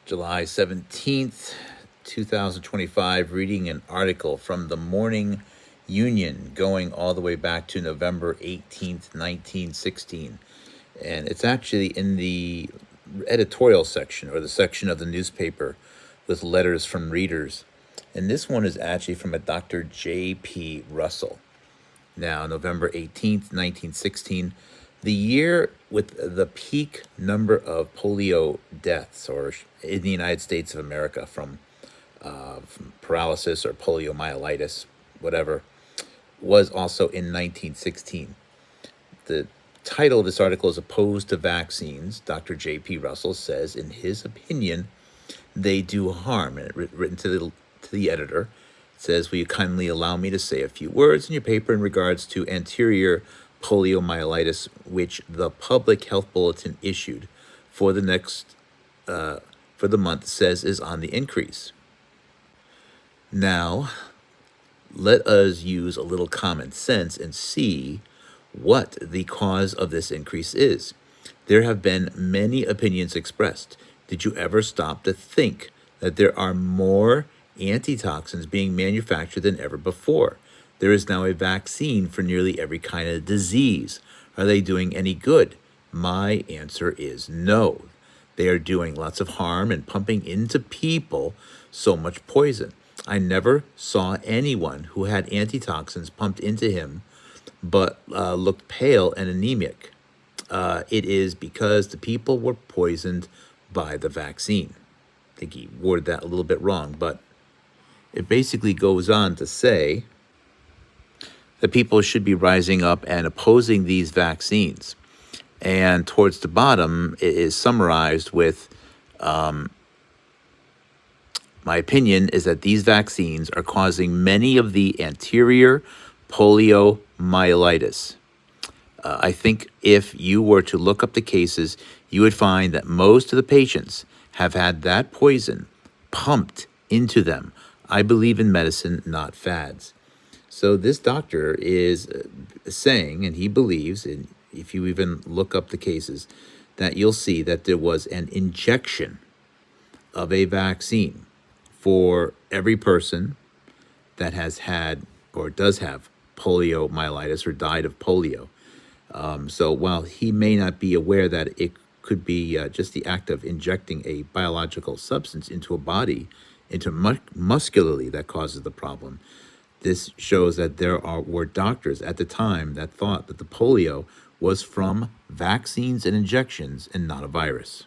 July 17th, 2025, reading an article from the Morning Union going all the way back to November 18th, 1916. And it's actually in the editorial section, or the section of the newspaper with letters from readers. And this one is actually from a Dr. J.P. Russell. Now, November 18th, 1916, the year with the peak number of polio deaths, or in the United States of America, from paralysis or poliomyelitis, whatever, was also in 1916. The title of this article is "Opposed to Vaccines." Dr. J.P. Russell says, in his opinion, they do harm. And written to the editor, it says, "Will you kindly allow me to say a few words in your paper in regards to anterior poliomyelitis, which the Public Health Bulletin issued for the month says is on the increase. Now, let us use a little common sense and see what the cause of this increase is. There have been many opinions expressed. Did you ever stop to think that there are more antitoxins being manufactured than ever before? There is now a vaccine for nearly every kind of disease. Are they doing any good? My answer is no. They are doing lots of harm and pumping into people so much poison. I never saw anyone who had antitoxins pumped into him but looked pale and anemic. It is because the people were poisoned by the vaccine." I think he worded that a little bit wrong, but it basically goes on to say that people should be rising up and opposing these vaccines. And towards the bottom, it is summarized with, my opinion is that these vaccines are causing many of the anterior poliomyelitis. I think if you were to look up the cases, you would find that most of the patients have had that poison pumped into them. I believe in medicine, not fads. So this doctor is saying, and he believes, and if you even look up the cases, that you'll see that there was an injection of a vaccine for every person that has had or does have poliomyelitis or died of polio. So while he may not be aware that it could be just the act of injecting a biological substance into a body, into muscularly, that causes the problem, this shows that there were doctors at the time that thought that the polio was from vaccines and injections and not a virus.